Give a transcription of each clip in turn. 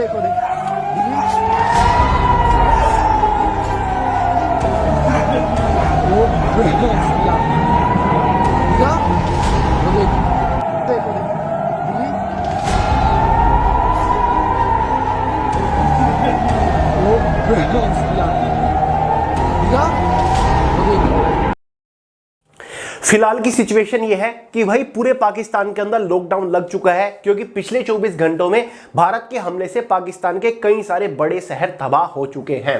করে फिलहाल की सिचुएशन ये है कि भाई पूरे पाकिस्तान के अंदर लॉकडाउन लग चुका है, क्योंकि पिछले 24 घंटों में भारत के हमले से पाकिस्तान के कई सारे बड़े शहर तबाह हो चुके हैं।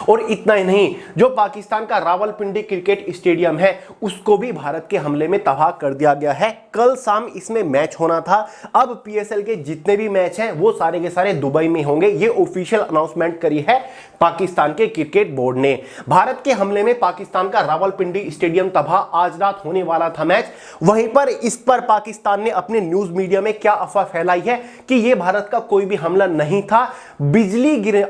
और इतना ही नहीं, जो पाकिस्तान का रावलपिंडी क्रिकेट स्टेडियम है उसको भी भारत के हमले में तबाह कर दिया गया है। कल शाम इसमें मैच होना था। अब पीएसएल के जितने भी मैच हैं वो सारे के सारे दुबई में होंगे। ये ऑफिशियल अनाउंसमेंट करी है पाकिस्तान के क्रिकेट बोर्ड ने। भारत के हमले में पाकिस्तान का रावलपिंडी स्टेडियम तबाह, आज रात होने वाला था मैच। वहीं पर इस पर पाकिस्तान ने अपने न्यूज मीडिया में क्या अफवाह फैलाई है कि यह भारत का कोई भी हमला नहीं था,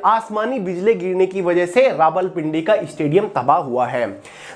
आसमानी बिजली गिरने की वजह से रावलपिंडी का स्टेडियम तबाह हुआ है।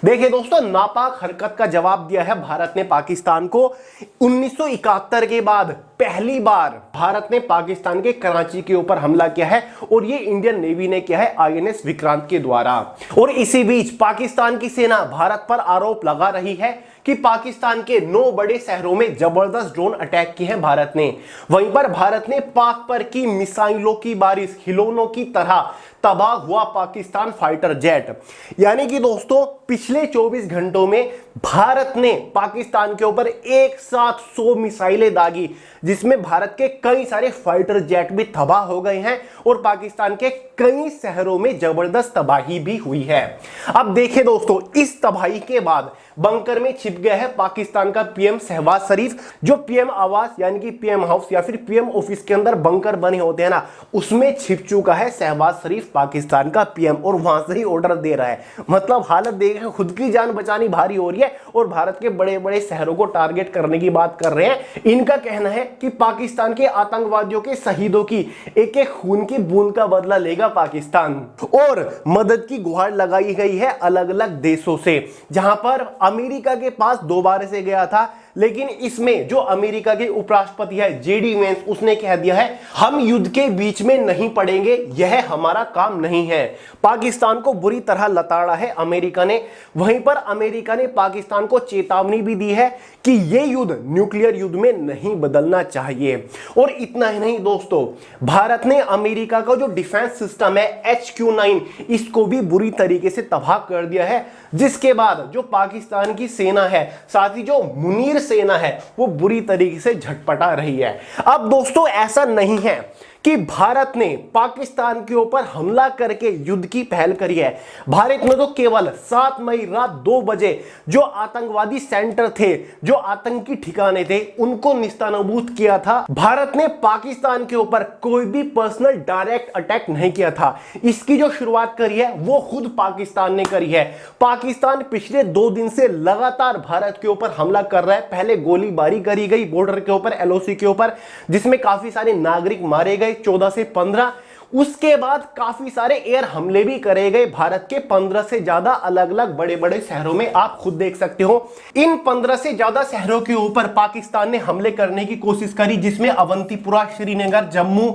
देखिए दोस्तों, नापाक हरकत का जवाब दिया है भारत ने पाकिस्तान को। 1971 के बाद पहली बार भारत ने पाकिस्तान के कराची के ऊपर हमला किया है, और ये इंडियन नेवी ने किया है आईएनएस विक्रांत के द्वारा। और इसी बीच पाकिस्तान की सेना भारत पर आरोप लगा रही है कि पाकिस्तान के 9 बड़े शहरों में जबरदस्त ड्रोन अटैक किए हैं भारत ने। वहीं पर भारत ने पाक पर की मिसाइलों की बारिश, खिलौनों की तरह तबाह हुआ पाकिस्तान फाइटर जेट। यानी कि दोस्तों, पिछले 24 घंटों में भारत ने पाकिस्तान के ऊपर एक साथ 100 मिसाइलें दागी, जिसमें भारत के कई सारे फाइटर जेट भी तबाह हो गए हैं और पाकिस्तान के कई शहरों में जबरदस्त तबाही भी हुई है। अब देखिए दोस्तों, इस तबाही के बाद बंकर में छिप गया है पाकिस्तान का पीएम शहबाज शरीफ। जो पीएम आवास यानी कि पीएम हाउस या फिर पीएम ऑफिस के अंदर बंकर बने होते हैं ना, उसमें छिप चुका है शहबाज शरीफ पाकिस्तान का पीएम, और वहां से ही ऑर्डर दे रहा है। मतलब हालत देख के खुद की जान बचानी भारी हो रही है और भारत के बड़े बड़े शहरों को टारगेट करने की बात कर रहे हैं। इनका कहना है कि पाकिस्तान के आतंकवादियों के शहीदों की एक एक खून की बूंद का बदला लेगा पाकिस्तान। और मदद की गुहार लगाई गई है अलग अलग देशों से, जहां पर अमेरिका के पास 2 बार से गया था, लेकिन इसमें जो अमेरिका के उपराष्ट्रपति है जेडी वेंस, उसने कह दिया है हम युद्ध के बीच में नहीं पड़ेंगे, यह हमारा काम नहीं है। पाकिस्तान को बुरी तरह लताड़ा है अमेरिका ने। वहीं पर अमेरिका ने पाकिस्तान को चेतावनी भी दी है कि यह युद्ध न्यूक्लियर युद्ध में नहीं बदलना चाहिए। और इतना ही नहीं दोस्तों, भारत ने अमेरिका का जो डिफेंस सिस्टम है HQ-9, इसको भी बुरी तरीके से तबाह कर दिया है, जिसके बाद जो पाकिस्तान की सेना है, साथ ही जो मुनीर सेना है, वो बुरी तरीके से झटपटा रही है। अब दोस्तों, ऐसा नहीं है कि भारत ने पाकिस्तान के ऊपर हमला करके युद्ध की पहल करी है। भारत ने तो केवल 7 मई रात 2 बजे जो आतंकवादी सेंटर थे, जो आतंकी ठिकाने थे, उनको निस्तानाबूद किया था। भारत ने पाकिस्तान के ऊपर कोई भी पर्सनल डायरेक्ट अटैक नहीं किया था। इसकी जो शुरुआत करी है वो खुद पाकिस्तान ने करी है। पाकिस्तान पिछले 2 दिन से लगातार भारत के ऊपर हमला कर रहा है। पहले गोलीबारी करी गई बॉर्डर के ऊपर, LOC के ऊपर, जिसमें काफी सारे नागरिक मारे गए, 14 से 15। उसके बाद काफी सारे एयर हमले भी करे गए भारत के 15 से ज्यादा अलग अलग बड़े बड़े शहरों में। आप खुद देख सकते हो, इन 15 से ज्यादा शहरों के ऊपर पाकिस्तान ने हमले करने की कोशिश करी, जिसमें अवंतीपुरा, श्रीनगर, जम्मू,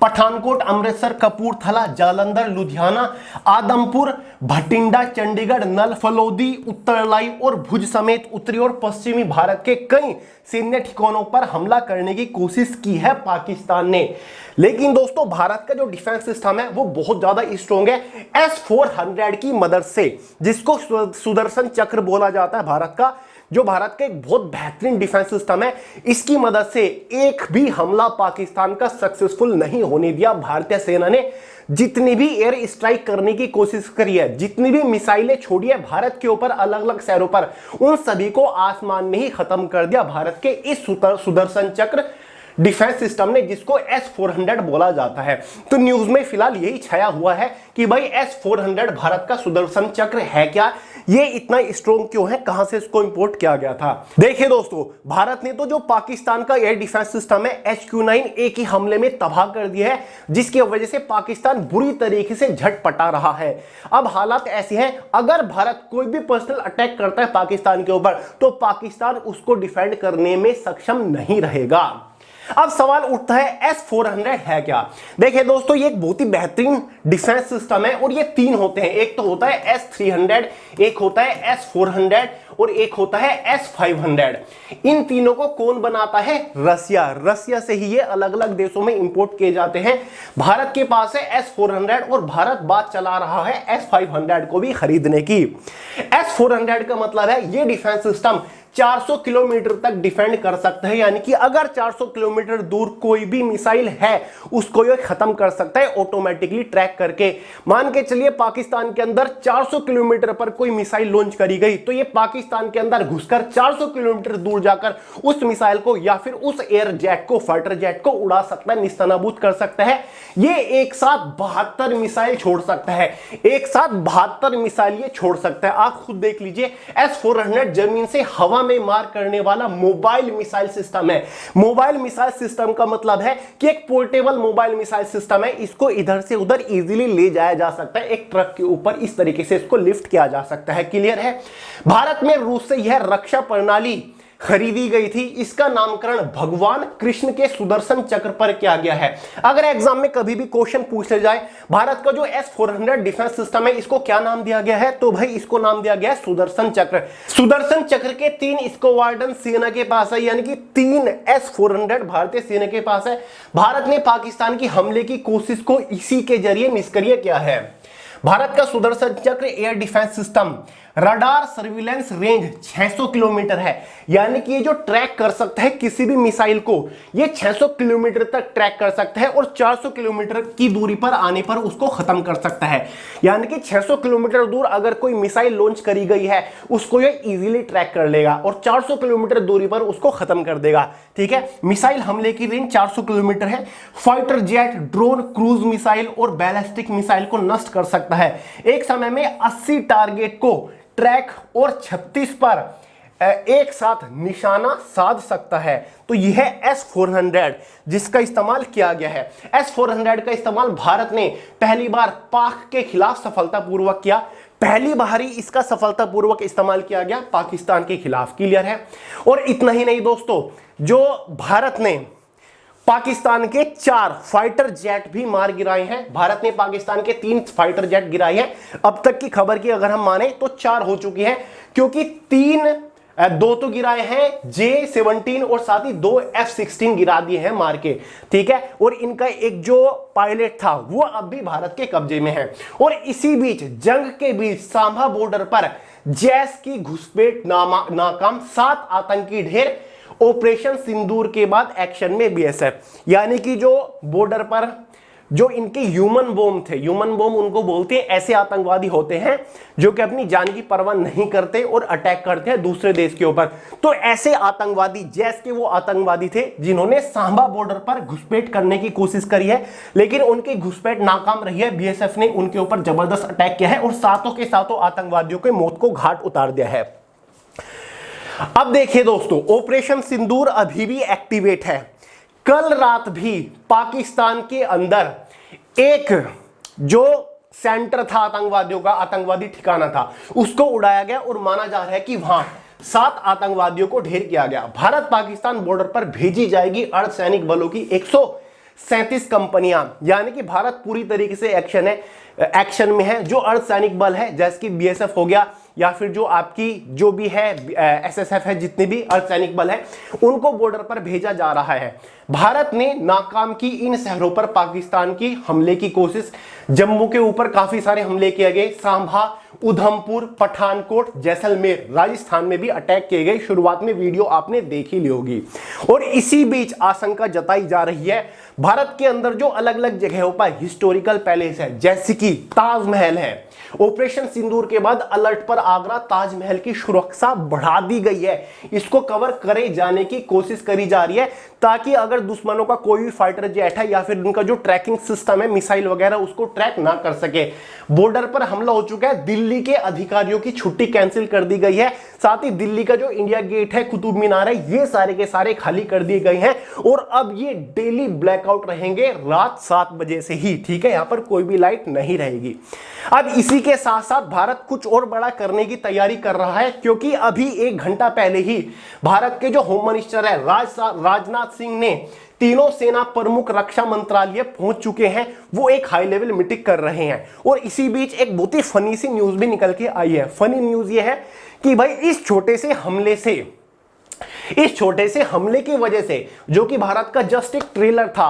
पठानकोट, अमृतसर, कपूरथला, जालंधर, लुधियाना, आदमपुर, भटिंडा, चंडीगढ़, नल, फलोदी, उत्तरलाई और भुज समेत उत्तरी और पश्चिमी भारत के कई सैन्य ठिकानों पर हमला करने की कोशिश की है पाकिस्तान ने। लेकिन दोस्तों, भारत का जो डिफेंस सिस्टम है वो बहुत ज्यादा स्ट्रॉन्ग है। S-400 की मदद से, जिसको सुदर्शन चक्र बोला जाता है भारत का, जो भारत का एक बहुत बेहतरीन डिफेंस सिस्टम है, इसकी मदद से एक भी हमला पाकिस्तान का सक्सेसफुल नहीं होने दिया। भारतीय सेना ने जितनी भी एयर स्ट्राइक करने की कोशिश करी है, जितनी भी मिसाइलें छोड़ी है भारत के ऊपर अलग अलग शहरों पर, उन सभी को आसमान में ही खत्म कर दिया भारत के इस सुदर्शन चक्र डिफेंस सिस्टम ने, जिसको S-400 बोला जाता है। तो न्यूज में फिलहाल यही छाया हुआ है कि भाई S-400 भारत का सुदर्शन चक्र है क्या, ये इतना स्ट्रॉन्ग क्यों है, कहां से इसको इंपोर्ट किया गया था। देखिए दोस्तों, भारत ने तो जो पाकिस्तान का एयर डिफेंस सिस्टम है HQ-9 एक ही हमले में तबाह कर दिया है, जिसकी वजह से पाकिस्तान बुरी तरीके से झटपटा रहा है। अब हालात ऐसे हैं, अगर भारत कोई भी पर्सनल अटैक करता है पाकिस्तान के ऊपर, तो पाकिस्तान उसको डिफेंड करने में सक्षम नहीं रहेगा। अब सवाल उठता है S-400 है क्या। देखिए दोस्तों, ये एक बहुत ही बेहतरीन डिफेंस सिस्टम है और ये तीन होते हैं, एक तो होता है S-300, एक होता है S-400 और एक होता है S-500। इन तीनों को कौन बनाता है? रसिया से ही ये अलग अलग देशों में इंपोर्ट किए जाते हैं। भारत के पास है S-400 और भारत बात चला रहा है S-500 को भी खरीदने की। S-400 का मतलब है ये डिफेंस सिस्टम 400 किलोमीटर तक डिफेंड कर सकता है, यानी कि अगर 400 किलोमीटर दूर कोई भी मिसाइल है उसको ये खत्म कर सकता है ऑटोमेटिकली ट्रैक करके। मान के चलिए पाकिस्तान के अंदर 400 किलोमीटर पर कोई मिसाइल लॉन्च करी गई तो ये पाकिस्तान के अंदर घुसकर 400 किलोमीटर दूर जाकर उस मिसाइल को या फिर उस एयर जेट को, फाइटर जेट को उड़ा सकता है, निस्तानाबूद कर सकता है। ये एक साथ 72 मिसाइल छोड़ सकता है, एक साथ 72 मिसाइल ये छोड़ सकता है। आप खुद देख लीजिए, S-400 जमीन से हवा में मार करने वाला मोबाइल मिसाइल सिस्टम है। मोबाइल मिसाइल सिस्टम का मतलब है कि एक पोर्टेबल मोबाइल मिसाइल सिस्टम है, इसको इधर से उधर इजीली ले जाया जा सकता है, एक ट्रक के ऊपर इस तरीके से इसको लिफ्ट किया जा सकता है। क्लियर है। भारत में रूस से यह रक्षा प्रणाली खरीदी गई थी। इसका नामकरण भगवान कृष्ण के सुदर्शन चक्र पर किया गया है। अगर एग्जाम में कभी भी क्वेश्चन पूछ ले जाए भारत का जो S-400 डिफेंस सिस्टम है इसको क्या नाम दिया गया है, तो भाई इसको नाम दिया गया है सुदर्शन चक्र। सुदर्शन चक्र के 3 स्क्वाड्रन सेना के पास है, यानी कि 3 S-400 भारतीय सेना के पास है। भारत ने पाकिस्तान की हमले की कोशिश को इसी के जरिए निष्क्रिय किया है। भारत का सुदर्शन चक्र air defence system radar surveillance range 600 kilometre है, यानी कि ये जो ट्रैक कर सकता है किसी भी मिसाइल को, ये 600 किलोमीटर तक ट्रैक कर सकता है और 400 किलोमीटर की दूरी पर आने पर उसको खत्म कर सकता है। यानी कि 600 किलोमीटर दूर अगर कोई मिसाइल लॉन्च करी गई है उसको ये इजीली ट्रैक कर लेगा और 400 किलोमीटर दूरी पर उसको खत्म कर देगा। ठीक है, मिसाइल हमले की रेंज 400 किलोमीटर है। Fighter jet, drone, cruise missile और बैलिस्टिक मिसाइल को नष्ट कर सकता है। एक समय में 80 टारगेट को ट्रैक और 36 पर एक साथ निशाना साध सकता है। तो यह है S-400 जिसका इस्तेमाल किया गया है। S-400 का इस्तेमाल भारत ने पहली बार पाक के खिलाफ सफलतापूर्वक किया। पहली बार ही इसका सफलतापूर्वक इस्तेमाल किया गया पाकिस्तान के खिलाफ। क्लियर है। और इतना ही नहीं दोस्तों, जो भारत ने पाकिस्तान के 4 फाइटर जेट भी मार गिराए हैं। भारत ने पाकिस्तान के 3 फाइटर जेट गिराए हैं। अब तक की खबर की अगर हम माने तो 4 हो चुकी हैं, क्योंकि 2 तो गिराए हैं J-17 और साथ ही 2 F-16 गिरा दिए हैं मार के। ठीक है, और इनका एक जो पायलट था वो अब भी भारत के कब्जे में है। और इसी बीच जंग के बीच सांभा बॉर्डर पर जैश की घुसपैठ नाकाम, 7 आतंकी ढेर ऑपरेशन सिंदूर के बाद एक्शन में BSF। यानी कि जो बॉर्डर पर जो इनके ह्यूमन बॉम्ब थे, ह्यूमन बॉम्ब उनको बोलते हैं, ऐसे आतंकवादी होते हैं जो कि अपनी जान की परवाह नहीं करते और अटैक करते हैं दूसरे देश के ऊपर। तो ऐसे आतंकवादी जैसे के वो आतंकवादी थे जिन्होंने सांभा बॉर्डर पर घुसपैठ करने की कोशिश करी है, लेकिन उनकी घुसपैठ नाकाम रही है। BSF ने उनके ऊपर जबरदस्त अटैक किया है और सातों के सातों आतंकवादियों के मौत को घाट उतार दिया है। अब देखिए दोस्तों, ऑपरेशन सिंदूर अभी भी एक्टिवेट है। कल रात भी पाकिस्तान के अंदर एक जो सेंटर था आतंकवादियों का, आतंकवादी ठिकाना था, उसको उड़ाया गया और माना जा रहा है कि वहां 7 आतंकवादियों को ढेर किया गया। भारत पाकिस्तान बॉर्डर पर भेजी जाएगी अर्धसैनिक बलों की 137 कंपनियां, यानी कि भारत पूरी तरीके से एक्शन में है। जो अर्धसैनिक बल है जैसे कि BSF हो गया या फिर जो आपकी जो भी है SSF है, जितने भी अर्धसैनिक बल है उनको बॉर्डर पर भेजा जा रहा है। भारत ने नाकाम की इन शहरों पर पाकिस्तान की हमले की कोशिश। जम्मू के ऊपर काफी सारे हमले किए गए, सांभा, उधमपुर, पठानकोट, जैसलमेर, राजस्थान में भी अटैक किए गए। शुरुआत में वीडियो आपने देख ही ली होगी। और इसी बीच आशंका जताई जा रही है भारत के अंदर जो अलग अलग जगहों पर हिस्टोरिकल पैलेस है, जैसे कि ताजमहल है, ऑपरेशन सिंदूर के बाद अलर्ट पर आगरा ताजमहल की सुरक्षा बढ़ा दी गई है। इसको कवर करे जाने की कोशिश करी जा रही है ताकि अगर दुश्मनों का कोई भी फाइटर जेट है या फिर उनका जो ट्रैकिंग सिस्टम है मिसाइल वगैरह उसको ट्रैक ना कर सके। बॉर्डर पर हमला हो चुका है, दिल्ली के अधिकारियों की छुट्टी कैंसिल कर दी गई है। साथ ही दिल्ली का जो इंडिया गेट है, कुतुब मीनार है, ये सारे के सारे खाली कर दिए गए हैं और अब ये डेली ब्लैकआउट रहेंगे रात 7 बजे से ही। ठीक है, यहां पर कोई भी लाइट नहीं रहेगी। अब इसी के साथ साथ भारत कुछ और बड़ा करने की तैयारी कर रहा है, क्योंकि अभी 1 घंटा पहले ही भारत के जो होम मिनिस्टर है राजनाथ सिंह ने तीनों सेना प्रमुख रक्षा मंत्रालय पहुंच चुके हैं, वो एक हाई लेवल मीटिंग कर रहे हैं। और इसी बीच एक बहुत ही फनी सी न्यूज भी निकल के आई है। फनी न्यूज ये है कि भाई इस छोटे से हमले की वजह से, जो कि भारत का जस्ट एक ट्रेलर था,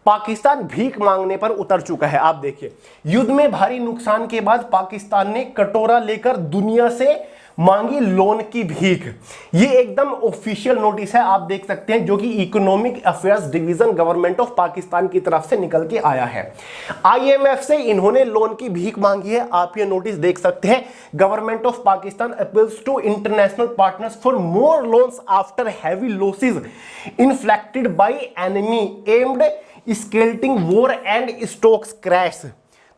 पाकिस्तान भीख मांगने पर उतर चुका है। आप देखिए, युद्ध में भारी नुकसान के बाद पाकिस्तान ने कटोरा लेकर दुनिया से मांगी लोन की भीख। ये एकदम ऑफिशियल नोटिस है, आप देख सकते हैं, जो कि economic affairs division government of Pakistan की तरफ से निकल के आया है। IMF से इन्होंने लोन की भीख मांगी है। आप ये नोटिस देख सकते हैं। Government of Pakistan appeals to international partners for more loans after heavy losses inflicted by enemy amid escalating war and stocks crash.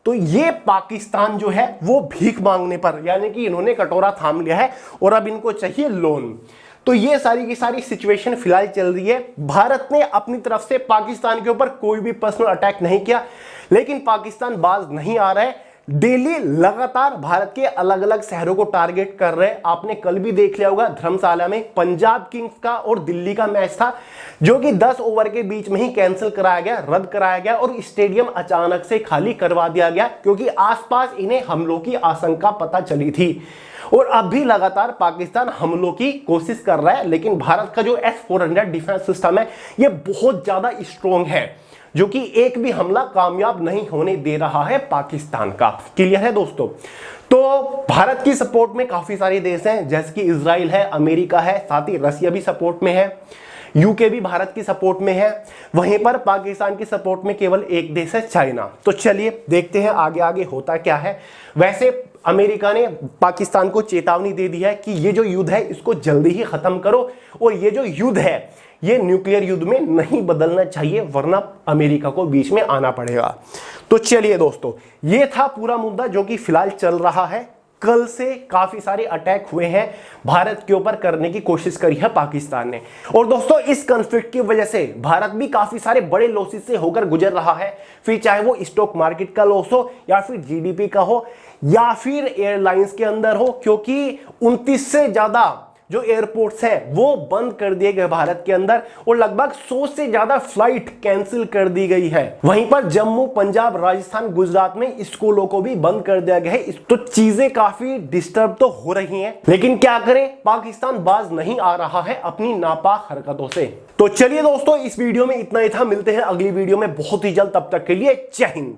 तो ये पाकिस्तान जो है वो भीख मांगने पर, यानी कि इन्होंने कटोरा थाम लिया है और अब इनको चाहिए लोन। तो ये सारी की सारी सिचुएशन फिलहाल चल रही है। भारत ने अपनी तरफ से पाकिस्तान के ऊपर कोई भी पर्सनल अटैक नहीं किया, लेकिन पाकिस्तान बाज नहीं आ रहा है। डेली लगातार भारत के अलग अलग शहरों को टारगेट कर रहे हैं। आपने कल भी देख लिया होगा, धर्मशाला में पंजाब किंग्स का और दिल्ली का मैच था, जो कि 10 ओवर के बीच में ही कैंसिल कराया गया, रद्द कराया गया और स्टेडियम अचानक से खाली करवा दिया गया, क्योंकि आसपास इन्हें हमलों की आशंका पता चली थी। और अब भी लगातार पाकिस्तान हमलों की कोशिश कर रहा है, लेकिन भारत का जो S-400 डिफेंस सिस्टम है ये बहुत ज्यादा स्ट्रॉन्ग है, जो कि एक भी हमला कामयाब नहीं होने दे रहा है पाकिस्तान का। क्लियर है दोस्तों? तो भारत की सपोर्ट में काफी सारे देश हैं, जैसे कि इजराइल है, अमेरिका है, साथ ही रसिया भी सपोर्ट में है, यूके भी भारत की सपोर्ट में है। वहीं पर पाकिस्तान की सपोर्ट में केवल एक देश है, चाइना। तो चलिए देखते हैं आगे आगे होता क्या है। वैसे अमेरिका ने पाकिस्तान को चेतावनी दे दी है कि ये जो युद्ध है इसको जल्दी ही खत्म करो, और ये जो युद्ध है ये न्यूक्लियर युद्ध में नहीं बदलना चाहिए, वरना अमेरिका को बीच में आना पड़ेगा। तो चलिए दोस्तों, ये था पूरा मुद्दा जो कि फिलहाल चल रहा है। कल से काफी सारे अटैक हुए हैं, भारत के ऊपर करने की कोशिश करी है पाकिस्तान ने। और दोस्तों, इस कॉन्फ्लिक्ट की वजह से भारत भी काफी सारे बड़े लॉसेस से होकर गुजर रहा है, फिर चाहे वो स्टॉक मार्केट का लॉस हो, या फिर GDP का हो, या फिर एयरलाइंस के अंदर हो, क्योंकि 29 से ज्यादा जो एयरपोर्ट्स हैं वो बंद कर दिए गए भारत के अंदर, और लगभग 100 से ज्यादा फ्लाइट कैंसिल कर दी गई है। वहीं पर जम्मू, पंजाब, राजस्थान, गुजरात में स्कूलों को भी बंद कर दिया गया है। तो चीजें काफी डिस्टर्ब तो हो रही हैं, लेकिन क्या करें, पाकिस्तान बाज नहीं आ रहा है अपनी नापाक हरकतों से। तो चलिए दोस्तों, इस वीडियो में इतना ही था। मिलते हैं अगली वीडियो में बहुत ही जल्द, तब तक के लिए जय हिंद।